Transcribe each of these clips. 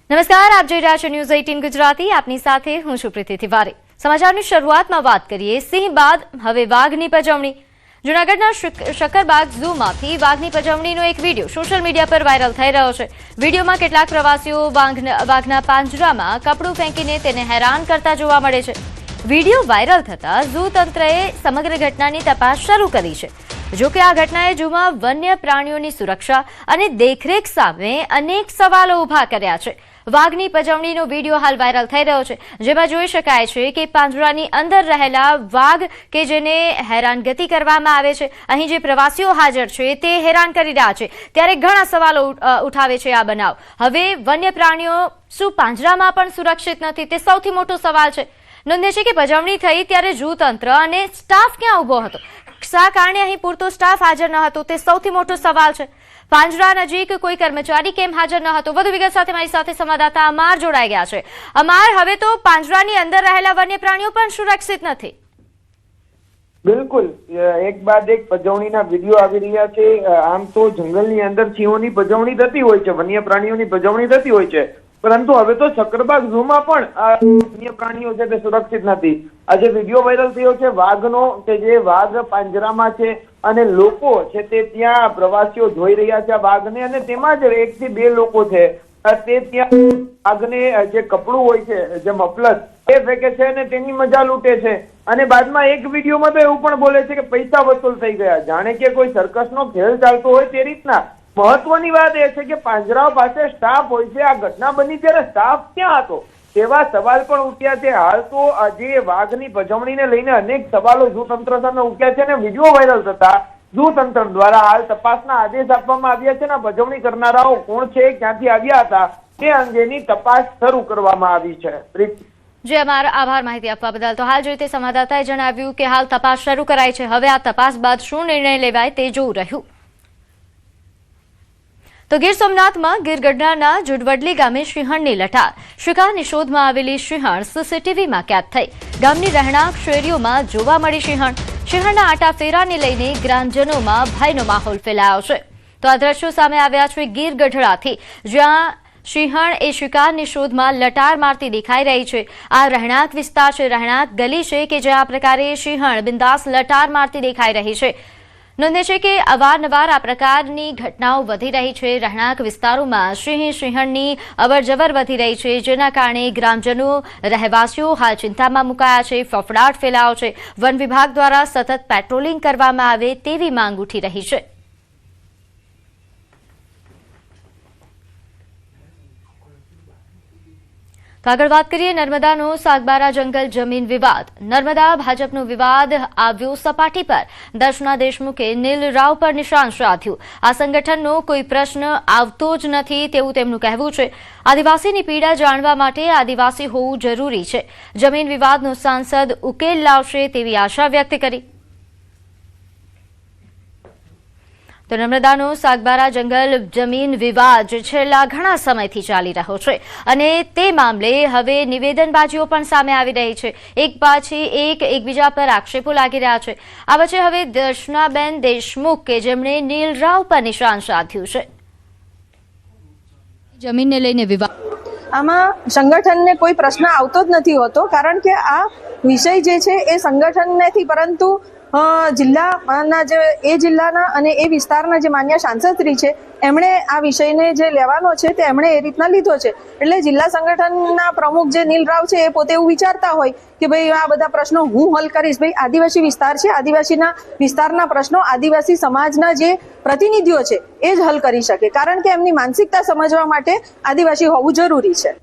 નમસ્કાર, આપ જોઈ રહ્યા છો ન્યૂઝ 18 ગુજરાતી. આપની સાથે હું છું પ્રીતિ તિવારી. સમાચારની શરૂઆતમાં વાત કરીએ સિંહ બાદ હવે વાઘની પજવણી. જૂનાગઢના શક્કરબાગ ઝૂમાંથી વાઘની પજવણીનો એક વિડીયો સોશિયલ મીડિયા પર વાયરલ થઈ રહ્યો છે. વિડીયોમાં કેટલાક પ્રવાસીઓ વાઘના પાંજરામાં કપડું ફેંકીને તેને હેરાન કરતા જોવા મળે છે. વિડીયો વાયરલ થતા ઝૂ તંત્રએ સમગ્ર ઘટનાની તપાસ શરૂ કરી છે. જોકે આ ઘટનાએ ઝૂમાં વન્ય પ્રાણીઓની સુરક્ષા અને દેખરેખ સામે અનેક સવાલો ઉભા કર્યા છે. વાઘની પજવણીનો વિડીયો હાલ વાયરલ થઈ રહ્યો છે, જેમાં જોઈ શકાય છે કે પાંજરાની અંદર રહેલા વાઘ કે જેને હેરાનગતિ કરવામાં આવે છે. અહીં જે પ્રવાસીઓ હાજર છે તે હેરાન કરી રહ્યા છે, ત્યારે ઘણા સવાલો ઉઠાવે છે આ બનાવ. હવે વન્ય પ્રાણીઓ શું પાંજરામાં પણ સુરક્ષિત નથી, તે સૌથી મોટો સવાલ છે. નોંધે છે કે પજવણી થઈ ત્યારે ઝૂ તંત્ર અને સ્ટાફ ક્યાં ઉભો હતો, શા કારણે અહીં પૂરતો સ્ટાફ હાજર ન હતો, તે સૌથી મોટો સવાલ છે. પાંજરા નજીક કોઈ કર્મચારી કેમ હાજર ન હતો? વધુ વિગત સાથે મારી સાથે સંવાદદાતા અમાર જોડાઈ ગયા છે. અમાર, હવે તો પાંજરાની અંદર રહેલા વન્ય પ્રાણીઓ પણ સુરક્ષિત નથી. બિલકુલ, એક બાદ એક પજવણીના વિડીયો આવી રહ્યા છે. આમ તો જંગલની અંદર સિંહોની પજવણી થતી હોય છે, વન્ય પ્રાણીઓની પજવણી થતી હોય છે, પરંતુ હવે તો શક્કરબાગ ઝૂમાં પણ આ વન્ય પ્રાણીઓ છે તે સુરક્ષિત નથી. આજે વિડીયો વાયરલ થયો છે વાઘનો, કે જે વાઘ પાંજરામાં છે અને લોકો છે તે ત્યાં પ્રવાસીઓ જોઈ રહ્યા છે આ વાઘને, અને તેમાં જ 1 થી 2 લોકો છે તે ત્યાં વાઘને જે કપડું હોય છે, જે મફલર એ ફેંકે છે અને તેની મજા લૂંટે છે. અને બાદમાં એક વિડીયોમાં તો એવું પણ બોલે છે કે પૈસા વસૂલ થઈ ગયા, જાણે કે કોઈ સર્કસનો ખેલ ચાલતો હોય તે રીતના. મહત્વની વાત એ છે કે પાંજરાઓ પાસે સ્ટાફ હોય છે. આ ઘટના બની ત્યારે સ્ટાફ ક્યાં હતો, તેવા સવાલ પણ ઉઠ્યા છે. હાલ તો આજે વાઘની પજવણીને લઈને અનેક સવાલો ઝૂ તંત્ર સામે ઉઠ્યા છે અને વિડીયો વાયરલ થતા ઝૂ તંત્ર દ્વારા હાલ તપાસના આદેશ આપવામાં આવ્યા છે. પજવણી કરનારાઓ કોણ છે, ક્યાંથી આવ્યા હતા, તે અંગેની તપાસ શરૂ કરવામાં આવી છે. જે અમારો આભાર માહિતી આપવા બદલ. તો હાલ જોઈતે સંવાદદાતાએ જણાવ્યું કે હાલ તપાસ શરૂ કરાઈ છે. હવે આ તપાસ બાદ શું નિર્ણય લેવાય તે જોવું રહ્યું. તો ગીર સોમનાથમાં ગીરગઢડાના જુડવડલી ગામે સિંહણની લટાર. શિકારની શોધમાં આવેલી સિંહણ સીસીટીવીમાં કેદ થઈ. ગામની રહેણાંક શેરીઓમાં જોવા મળી સિંહણ. સિંહણના આટા ફેરાને લઈને ગ્રામજનોમાં ભયનો માહોલ ફેલાયો છે. તો આ દ્રશ્યો સામે આવ્યા છે ગીરગઢડાથી, જ્યાં સિંહણ એ શિકારની શોધમાં લટાર મારતી દેખાઈ રહી છે. આ રહેણાંક વિસ્તાર છે, રહેણાંક ગલી છે કે જ્યાં આ પ્રકારે સિંહણ બિંદાસ લટાર મારતી દેખાઈ રહી છે. નોંધે છે કે અવારનવાર આ પ્રકારની ઘટનાઓ વધી રહી છે. રહેણાંક વિસ્તારોમાં સિંહણની અવરજવર વધી રહી છે, જેના કારણે ગ્રામજનો, રહેવાસીઓ હાલ ચિંતામાં મુકાયા છે. ફફડાટ ફેલાયો છે. વન વિભાગ દ્વારા સતત પેટ્રોલિંગ કરવામાં આવે તેવી માંગ ઉઠી રહી છે. આગળ વાત કરીએ નર્મદાનો સાગબારા જંગલ જમીન વિવાદ. નર્મદા ભાજપનો વિવાદ આવ્યો સપાટી પર. દર્શના દેશમુખે નીલ રાવ પર નિશાન સાધ્યું. આ સંગઠનનો કોઈ પ્રશ્ન આવતો જ નથી તેવું તેમનું કહેવું છે. આદિવાસીની પીડા જાણવા માટે આદિવાસી હોવું જરૂરી છે. જમીન વિવાદનો સાંસદ ઉકેલ લાવશે તેવી આશા વ્યક્ત કરી. તો નર્મદાનો સાગબારા જંગલ જમીન વિવાદ છેલ્લા ઘણા સમયથી ચાલી રહ્યો છે અને તે મામલે હવે નિવેદનબાજીઓ પણ સામે આવી રહી છે. એક પાછી એક એકબીજા પર આક્ષેપો લાગી રહ્યા છે. આ વચ્ચે હવે દર્શનાબેન દેશમુખ કે જેમણે નીલ રાવ પર નિશાન સાધ્યું છે. જમીનને લઈને વિવાદ, આમાં સંગઠનને કોઈ પ્રશ્ન આવતો જ નથી હોતો, કારણ કે આ વિષય જે છે એ સંગઠન નથી, પરંતુ જિલ્લાના જિલ્લાના અને એ વિસ્તારના જે માન્ય સાંસદશ્રી છે એમણે આ વિષયને જે લેવાનો છે તે એમણે એ રીતના લીધો છે. એટલે જિલ્લા સંગઠનના પ્રમુખ જે નીલ રાવ છે એ પોતે એવું વિચારતા હોય કે ભાઈ આ બધા પ્રશ્નો હું હલ કરીશ. ભાઈ આદિવાસી વિસ્તાર છે, આદિવાસીના વિસ્તારના પ્રશ્નો આદિવાસી સમાજના જે પ્રતિનિધિઓ છે એ જ હલ કરી શકે, કારણ કે એમની માનસિકતા સમજવા માટે આદિવાસી હોવું જરૂરી છે.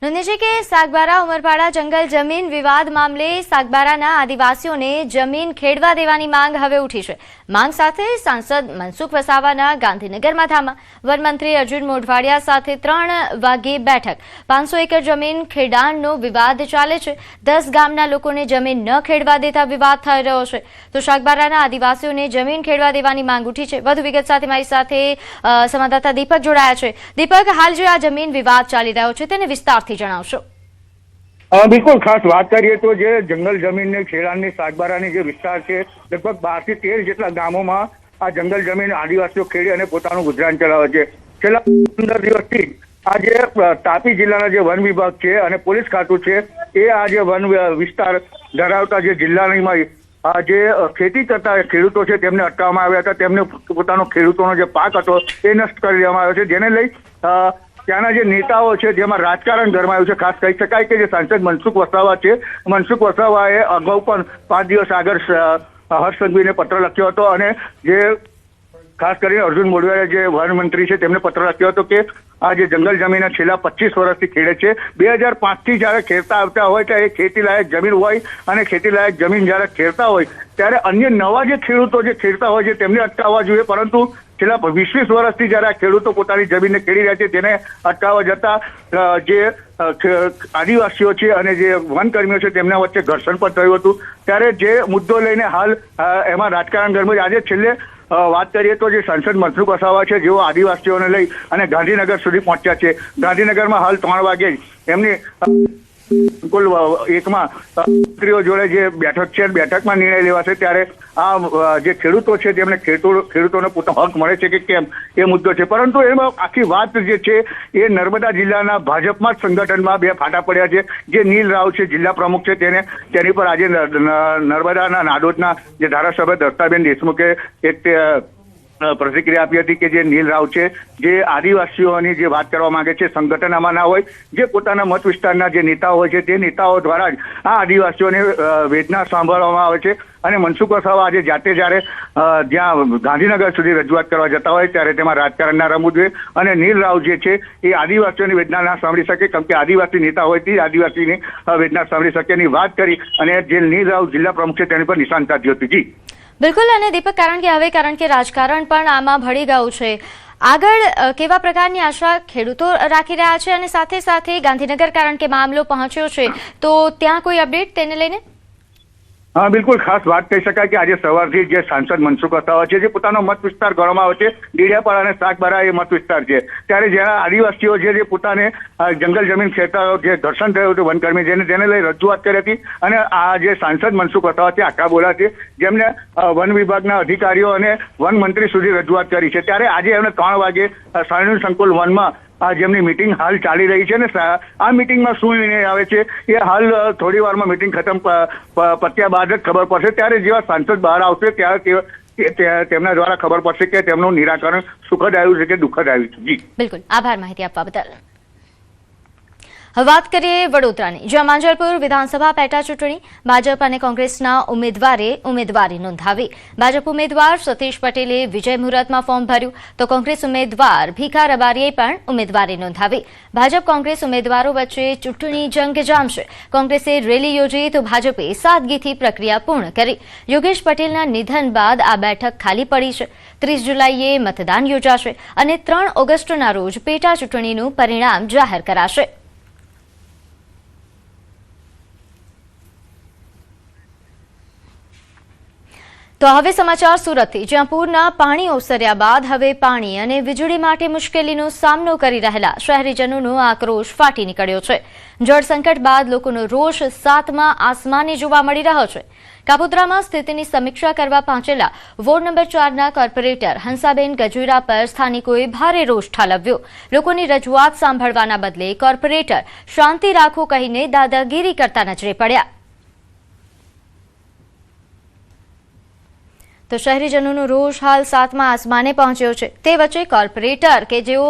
નોંધે છે કે સાગબારા ઉમરપાડા જંગલ જમીન વિવાદ મામલે સાગબારાના આદિવાસીઓને જમીન ખેડવા દેવાની માંગ હવે ઉઠી છે. માંગ સાથે સાંસદ મનસુખ વસાવાના ગાંધીનગરમાં ધામા. વનમંત્રી અર્જુન મોઢવાડિયા સાથે 3 વાગ્યે બેઠક. 500 એકર જમીન ખેડાણનો વિવાદ ચાલે છે. 10 ગામના લોકોને જમીન ન ખેડવા દેતા વિવાદ થઈ રહ્યો છે. તો સાગબારાના આદિવાસીઓને જમીન ખેડવા દેવાની માંગ ઉઠી છે. વધુ વિગત સાથે મારી સાથે સંવાદદાતા દીપક જોડાયા છે. દીપક, હાલ જે આ જમીન વિવાદ ચાલી રહ્યો છે તેને વિસ્તારથી જણાવશો. બિલકુલ ખાસ વાત કરીએ તો જે જંગલ જમીનની ખેડાની સાગબારાની જે વિસ્તાર છે લગભગ 12 થી 13 જેટલા ગામોમાં આ જંગલ જમીન આદિવાસીઓ ખેડી અને પોતાનું ગુજરાન ચલાવે છે. છેલ્લા 15 દિવસથી આ જે તાપી જિલ્લાના જે વન વિભાગ છે અને પોલીસ ખાતું છે એ આ જે વન વિસ્તાર ધરાવતા જે જિલ્લાની જે ખેતી કરતા ખેડૂતો છે તેમને અટકાવવામાં આવ્યા હતા. તેમને પોતાનો ખેડૂતોનો જે પાક હતો એ નષ્ટ કરી દેવામાં આવ્યો છે, જેને લઈ ત્યાંના જે નેતાઓ છે જેમાં રાજકારણ ગરમાયું છે. ખાસ કહી શકાય કે જે સાંસદ મનસુખ વસાવા છે, મનસુખ વસાવાએ અગાઉ પણ 5 દિવસ આગળ હર્ષ સંઘવીને પત્ર લખ્યો હતો અને જે ખાસ કરીને અર્જુન મોઢવાડિયા જે વન મંત્રી છે તેમને પત્ર લખ્યો હતો કે આ જે જંગલ જમીન છેલ્લા 25 વર્ષથી ખેડે છે. 2005 થી જયારે ખેડતા આવતા હોય ત્યારે ખેતી લાયક જમીન હોય અને ખેતી લાયક જમીન જયારે ખેડતા હોય ત્યારે અન્ય નવા જે ખેડૂતો જે ખેડતા હોય છે તેમને અટકાવવા જોઈએ, પરંતુ છેલ્લા 20 વર્ષથી જયારે આ ખેડૂતો પોતાની જમીનને ખેડી રહ્યા છે તેને અટકાવવા જતા જે આદિવાસીઓ છે અને જે વનકર્મીઓ છે તેમના વચ્ચે ઘર્ષણ પણ થયું હતું. ત્યારે જે મુદ્દો લઈને હાલ એમાં રાજકારણ ગરમાયું. આજે છેલ્લે વાત કરીએ તો જે સાંસદ મનસુખ વસાવા છે જેઓ આદિવાસીઓને લઈ અને ગાંધીનગર સુધી પહોંચ્યા છે. ગાંધીનગરમાં હાલ 3 વાગે એમની કુલ એકમાં મંત્રીઓ જોડે જે બેઠક છે બેઠકમાં નિર્ણય લેવાશે ત્યારે આ જે ખેડૂતો છે તેમને ખેડૂતોને પોતાનો હક મળે છે કે કેમ એ મુદ્દો છે. પરંતુ એમાં આખી વાત જે છે એ નર્મદા જિલ્લાના ભાજપમાં જ સંગઠનમાં 2 ફાટા પડ્યા છે. જે નીલ રાવ છે જિલ્લા પ્રમુખ છે તેની પર આજે નર્મદાના નાડોદના જે ધારાસભ્ય દત્તાબેન દેશમુખે એક પ્રતિક્રિયા આપી હતી કે જે નીલ રાવ છે જે આદિવાસીઓની જે વાત કરવા માંગે છે સંગઠન આમાં ના હોય, જે પોતાના મત વિસ્તારના જે નેતાઓ હોય છે તે નેતાઓ દ્વારા જ આ આદિવાસીઓને વેદના સાંભળવામાં આવે છે. અને મનસુખ વસાવા આજે જાતે જ્યારે જ્યાં ગાંધીનગર સુધી રજૂઆત કરવા જતા હોય ત્યારે તેમાં રાજકારણ ના રમવું જોઈએ અને નીલ રાવ જે છે એ આદિવાસીઓની વેદના ના સાંભળી શકે, કેમ કે આદિવાસી નેતા હોય તે આદિવાસીની વેદના સાંભળી શકે એની વાત કરી અને જે નીલ રાવ જિલ્લા પ્રમુખ છે તેની પર નિશાન સાધ્યું હતું. જી બિલકુલ. અને દીપક, કારણ કે રાજકારણ પણ આમાં ભળી ગયું છે, આગળ કેવા પ્રકારની આશા ખેડૂતો રાખી રહ્યા છે અને સાથે સાથે ગાંધીનગર કારણ કે મામલો પહોંચ્યો છે તો ત્યાં કોઈ અપડેટ તેને લઈને? હા બિલકુલ ખાસ વાત કહી શકાય કે આજે સવારથી જે સાંસદ મનસુખ વસાવા છે જે પોતાનો મત વિસ્તાર ગણવામાં આવે છે ડેડિયાપાડા અને સાગબારા એ મત વિસ્તાર છે, ત્યારે જ્યાં આદિવાસીઓ જે પોતાને જંગલ જમીન ખેડતા જે ઘર્ષણ થયું હતું વનકર્મી તેને લઈ રજૂઆત કરી હતી અને આ જે સાંસદ મનસુખ વસાવા છે આખા બોલા છે જેમને વન વિભાગના અધિકારીઓ અને વન મંત્રી સુધી રજૂઆત કરી છે. ત્યારે આજે એમને 3 વાગે સાયણ સંકુલ વનમાં જેમની મીટિંગ હાલ ચાલી રહી છે ને આ મીટિંગમાં શું નિર્ણય આવે છે એ હાલ થોડી વારમાં મીટિંગ ખતમ પત્યા બાદ જ ખબર પડશે. ત્યારે જેવા સાંસદ બહાર આવશે ત્યારે તેમના દ્વારા ખબર પડશે કે તેમનું નિરાકરણ સુખદ આવ્યું છે કે દુઃખદ આવ્યું છે. જી બિલકુલ, આભાર માહિતી આપવા બદલ. હવે વાત કરીએ વડોદરાની, જ્યાં માંજલપુર વિધાનસભા પેટા ચૂંટણી ભાજપ અને કોંગ્રેસના ઉમેદવારે ઉમેદવારી નોંધાવી. ભાજપ ઉમેદવાર સતીશ પટેલે વિજય મુહૂર્તમાં ફોર્મ ભર્યું તો કોંગ્રેસ ઉમેદવાર ભીખા રબારીએ પણ ઉમેદવારી નોંધાવી. ભાજપ કોંગ્રેસ ઉમેદવારો વચ્ચે ચૂંટણી જંગ જામશે. કોંગ્રેસે રેલી યોજી તો ભાજપે સાદગીથી પ્રક્રિયા પૂર્ણ કરી. યોગેશ પટેલના નિધન બાદ આ બેઠક ખાલી પડી છે. 30 જુલાઈએ મતદાન યોજાશે અને 3 ઓગસ્ટના રોજ પેટા ચૂંટણીનું પરિણામ જાહેર કરાશે. તો હવે સમાચાર સુરતથી, જ્યાં પૂરના પાણી ઓસર્યા બાદ હવે પાણી અને વીજળી માટે મુશ્કેલીનો સામનો કરી રહેલા શહેરીજનોનો આક્રોશ ફાટી નીકળ્યો છે. જળ સંકટ બાદ લોકોનો રોષ 7મા આસમાને જોવા મળી રહ્યો છે. કાપોદ્રામાં સ્થિતિની સમીક્ષા કરવા પહોંચેલા વોર્ડ નંબર 4ના કોર્પોરેટર હંસાબેન ગજુરા પર સ્થાનિકોએ ભારે રોષ ઠાલવ્યો. લોકોની રજૂઆત સાંભળવાના બદલે કોર્પોરેટર શાંતિ રાખો કહીને દાદાગીરી કરતા નજરે પડ્યા. તો શહેરીજનોનો રોષ હાલ 7મા આસમાને પહોંચ્યો છે. તે વચ્ચે કોર્પોરેટર કે જેઓ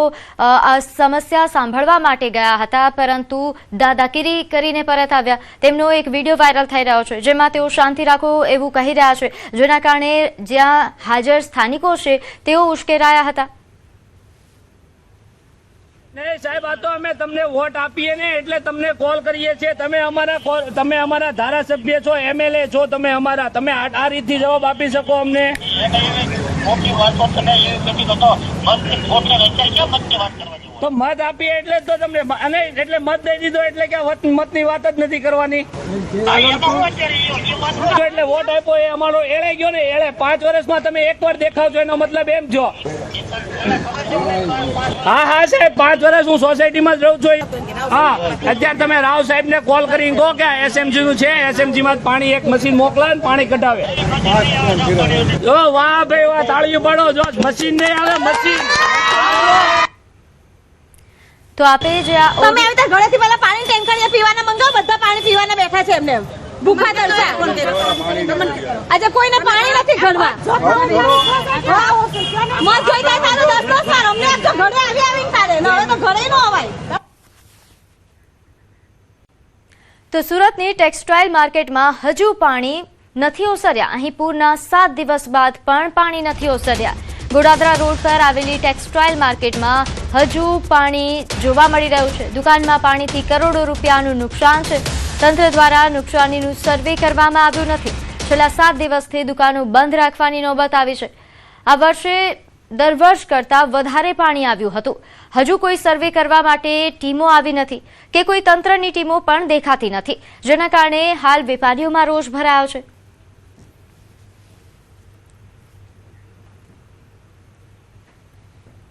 સમસ્યા સાંભળવા માટે ગયા હતા પરંતુ દાદાગીરી કરીને પરત આવ્યા, તેમનો એક વિડીયો વાયરલ થઈ રહ્યો છે જેમાં તેઓ શાંતિ રાખો એવું કહી રહ્યા છે, જેના કારણે જ્યાં હાજર સ્થાનિકો છે તેઓ ઉશ્કેરાયા હતા. નહીં સાહેબ, આ તો અમે તમને વોટ આપીએ ને એટલે તમને કોલ કરીએ છીએ. તમે અમારા ધારાસભ્ય છો, MLA છો, તમે આ રીતથી જવાબ આપી શકો અમને? મોટી વાત તો તને એ નથી તો મત વોટ અત્યારે ક્યાં મતની વાત કરવા જેવું તો મત આપીએ એટલે તો તમને અને એટલે મત દઈ દીધો એટલે કે મતની વાત જ નથી કરવાની. એટલે વોટ આપ્યો એ અમારો એળે ગયો ને એળે 5 વર્ષમાં તમે એકવાર દેખાવજો એનો મતલબ એમ છો. હા સાહેબ 5 વર્ષ હું સોસાયટીમાં જ રહું છું. હા અત્યારે તમે રાવ સાહેબ ને કોલ કરીને કહો કે એસએમસી નું છે, એસએમસી માં પાણી એક મશીન મોકલાવે ને પાણી કઢાવે. જો વાહ ભાઈ વાહ, તાળીઓ પાડો. જો મશીન નહીં આવે મશીન. તો આપે જે આ તમે આવી રીતે ઘરેથી પહેલા પાણી ટેન્કર પીવાના મંગાવો, બધા પાણી પીવાના બેઠા છે એમને ભૂખા તરસા. આજે કોઈને પાણી નથી ઘરમાં. મત જોઈ જાય તારો 10 વાર અમને આપ તો ઘરે આવીને તારે હવે તો ઘરે નો અવાય. તો સુરતની ટેક્સટાઇલ માર્કેટમાં હજુ પાણી નથી ઓસર્યા. અહીં પૂરના 7 દિવસ બાદ પણ પાણી નથી ઓસર્યા. ગોડાદરા રોડ પર આવેલી ટેક્સટાઇલ માર્કેટમાં હજુ પાણી જોવા મળી રહ્યું છે. દુકાનમાં પાણીથી કરોડો રૂપિયાનું નુકસાન છે. તંત્ર દ્વારા નુકસાનીનું સર્વે કરવામાં આવ્યું નથી. છેલ્લા 7 દિવસથી દુકાનો બંધ રાખવાની નોબત આવી છે. આ વર્ષે દર વર્ષ કરતાં વધારે પાણી આવ્યું હતું. હજુ કોઈ સર્વે કરવા માટે ટીમો આવી નથી કે કોઈ તંત્રની ટીમો પણ દેખાતી નથી, જેના કારણે હાલ વેપારીઓમાં રોષ ભરાયો છે.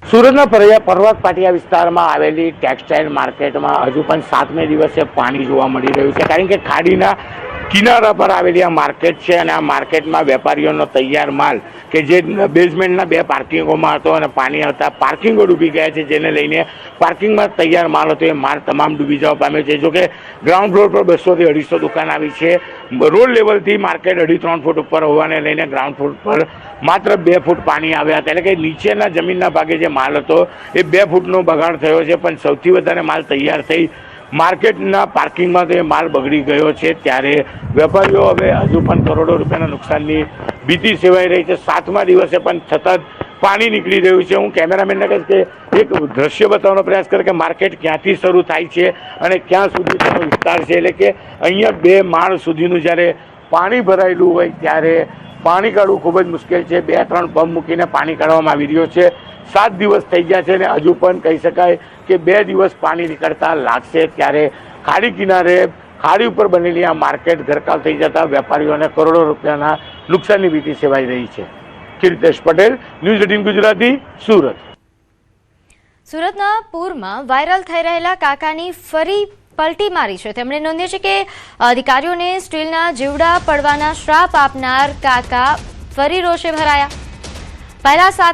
સુરતના પર્વત પાટિયા વિસ્તારમાં આવેલી ટેક્સટાઇલ માર્કેટમાં હજુ પણ 7મે દિવસે પાણી જોવા મળી રહ્યું છે, કારણ કે ખાડીના કિનારા પર આવેલી આ માર્કેટ છે અને આ માર્કેટમાં વેપારીઓનો તૈયાર માલ કે જે બેઝમેન્ટના 2 પાર્કિંગોમાં હતો અને પાણી આવતા પાર્કિંગો ડૂબી ગયા છે, જેને લઈને પાર્કિંગમાં તૈયાર માલ હતો એ માલ તમામ ડૂબી જવા પામ્યો છે. જોકે ગ્રાઉન્ડ ફ્લોર પર 200 થી 250 દુકાન આવી છે. રોડ લેવલથી માર્કેટ 2.5-3 ફૂટ ઉપર હોવાને લઈને ગ્રાઉન્ડ ફ્લોર પર માત્ર 2 ફૂટ પાણી આવ્યા હતા. એટલે કે નીચેના જમીનના ભાગે જે માલ હતો એ 2 ફૂટનો બગાડ થયો છે, પણ સૌથી વધારે માલ તૈયાર થઈ માર્કેટના પાર્કિંગમાં તો એ માલ બગડી ગયો છે. ત્યારે વેપારીઓ હવે હજુ પણ કરોડો રૂપિયાના નુકસાનની ભીતિ સેવાઈ રહી છે. 7મા દિવસે પણ સતત પાણી નીકળી રહ્યું છે. હું કેમેરામેનને કહીશ કે એક દ્રશ્ય બતાવવાનો પ્રયાસ કરે કે માર્કેટ ક્યાંથી શરૂ થાય છે અને ક્યાં સુધી તેનો વિસ્તાર છે. એટલે કે અહીંયા 2 માળ સુધીનું જ્યારે પાણી ભરાયેલું હોય ત્યારે પાણી કાઢવું ખૂબ જ મુશ્કેલ છે. 2-3 પંપ મૂકીને પાણી કાઢવામાં આવી રહ્યો છે. 7 દિવસ થઈ ગયા છે અને હજુ પણ કહી શકાય કે 2 દિવસ પાણી નીકળતા લાગશે. ત્યારે ખાડી કિનારે ખાડી ઉપર બનેલી આ માર્કેટ ગરકાવ થઈ જતા વેપારીઓને કરોડો રૂપિયાના નુકસાનની ભીતિ સેવાઈ રહી છે. કીર્તેશ પટેલ, ન્યૂઝ 18 ગુજરાતી, સુરત. સુરતના પૂરમાં વાયરલ થઈ રહેલા કાકાની ફરી પલટી મારી છે. તેમણે નોંધ્યું છે કે અધિકારીઓને સ્ટીલના જીવડા પડવાના શ્રાપ આપનાર કાકા ફરી રોષે ભરાયા. પહેલા